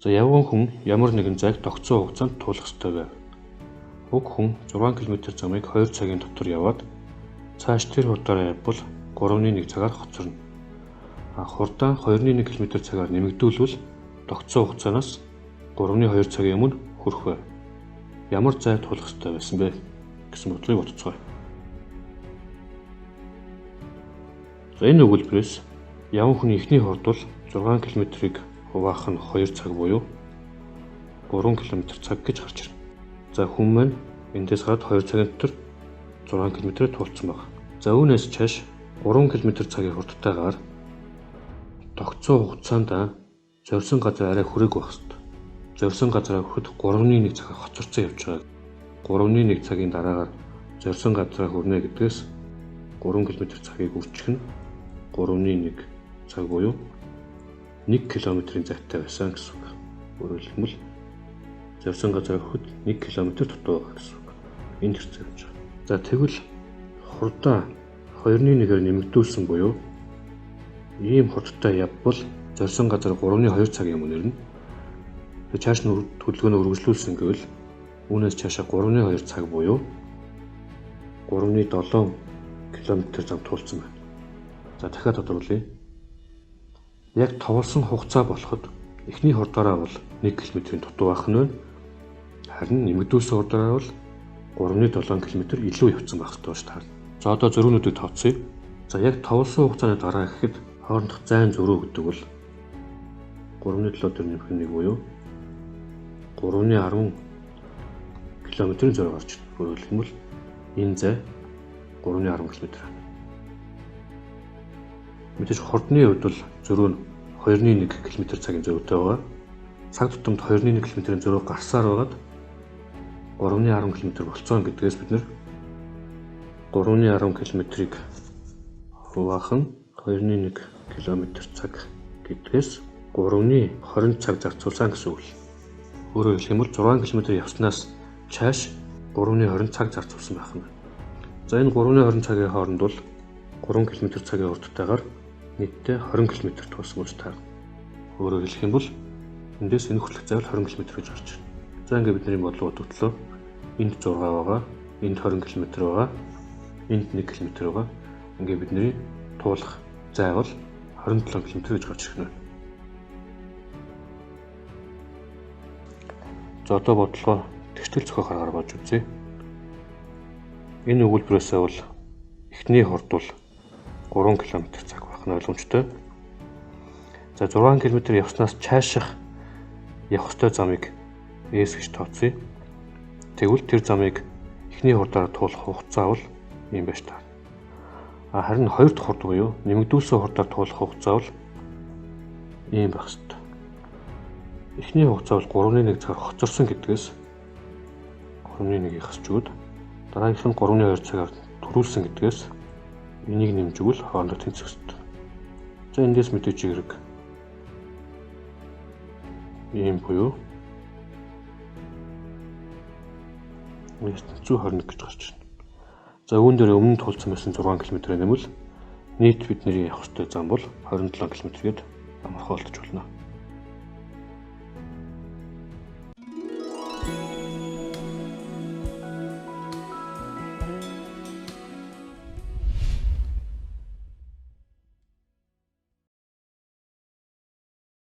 За явган хүн ямар нэгэн зайг тогтсон хугацаанд туулах ёстой байв. Уг хүн 6 км замыг 2 цагийн дотор яваад цааш тэр хурдаараа явбал 3.1 цагаар хоцорно. Хурдаа 2.1 км цагаар нэмэгдүүлвэл тогтсон хугацаанаас 3.2 цагийн өмнө хүрэх байв. Ямар зай туулах ёстой байсан бэ гэсэн бодлыг бодцгоё. За энэ өгүүлбэрээс явган хүний эхний хурд бол 6 км-ийг хуваах нь 2 цаг буюу 3 км цаг гэж гарч ирнэ. За хүн маань эндээс гараад 2 цагийн дотор 6 км туулсан байна. За үүнээс чааш 3 км цагийн хурдтайгаар тогтсон хугацаанд зорьсон газар арай хүрээгүй байх ёстой. Зорьсон газараа хүрэхэд 3.1 цагаар хоцорсон явж байгаа. 3.1 цагийн дараагаар зорьсон газараа хүрнэ гэдгээс 3 км цагийг үржих нь 3.1 цаг буюу 1 км-ийн зайтай байсан гэсэн үг. Өөрөөр хэлбэл зорьсон газараа хүрэхэд 1 км дутуу байгаа гэсэн үг. Энэ хэрэгцээ явж байгаа. За тэгвэл хурдаа 2.1-ээр нэмэгдүүлсэн буюу ийм хурдтай явбал зорьсон газар 3.2 цагийн өмнө ирнэ. Чааш нь төлөвлөгөөнөө үргэлжлүүлсэн гэвэл үүнээс цаашаа 3.2 цаг буюу 3.7 км зам туулсан байна. За дахиад тодорхойлъя. Яг товолсон хугацаа болоход эхний хурдаараа бол 1 км-ийн дутуу байх нь байна. Харин нэмэгдүүлсэн хурдаараа бол 3.7 км илүү явцсан байх ёстой шүү дээ. За одоо зөрүүнүүдийг тооцъё. За яг товолсон хугацааны дараа гэхэд хоорондох зайн зөрүү гэдэг бол 3.7 дээр нэмэх нь 1 буюу 3.10 км-ийн зөрүү гарч ирнэ. Өөрөөр хэлбэл энэ зай 3.10 км. Мэдээж хурдны хувьд бол зөрүү нь 2.1 км цагийн зөрүүтэй байгаа. Цаг тутамд 2.1 км-ийн зөрүү гарсаар байгаад 3.10 км болцсон гэдгээс бид нэр 3.10 км-ийг хуваах нь 2.1 км цаг гэдгээс 3.20 цаг зарцуулсан гэсэн үг. Өөрөөр хэлэх юм бол 6 км явснаас чааш 3.20 цаг зарцуулсан байх нь. За энэ 3.20 цагийн хооронд бол 3 км цагийн хурдтайгаар нийтдээ 20 км туулсан болж таарна. Өөрөөр хэлэх юм бол эндээс энэ хүртэлх зай 20 км гэж гарч ирнэ. За ингээд бидний бодлого төтлөө энд 6 байгаа, энд 20 км байгаа, энд 1 км байгаа. Ингээд бидний туулах зай бол 27 км гэж гарч ирнэ. За одоо бодлогоо тэгштэл зохиох аргаар болж үзье. Энэ өгүүлбэрээсээ бол эхний хурд бол 3 км цаг байх нь ойлгомжтой. За 6 км явснаас цааших явах ёстой замыг S гэж тооцъё. Тэгвэл тэр замыг эхний хурдаараа туулах хугацаа бол ийм байж таарна. Харин хоёр дахь хурд буюу нэмэгдүүлсэн хурдаар туулах хугацаа бол ийм байх ёстой. Эхний хугацаа бол 3.1 цагаар хоцорсон гэдгээс 3.1-ийг хасчууд дараагийнх нь 3.2 цагаар төрүүлсэн гэдгээс энийг нэмж өгвөл хоорондоо тэнцэх ёстой. За эндээс мэдээж хэрэг ийм буюу 121 гэж гарч ирнэ. За үүн дээр өмнө туулсан байсан 6 км нэмвэл нийт бидний явах ёстой зам бол 27 км гээд амархан олдож болно.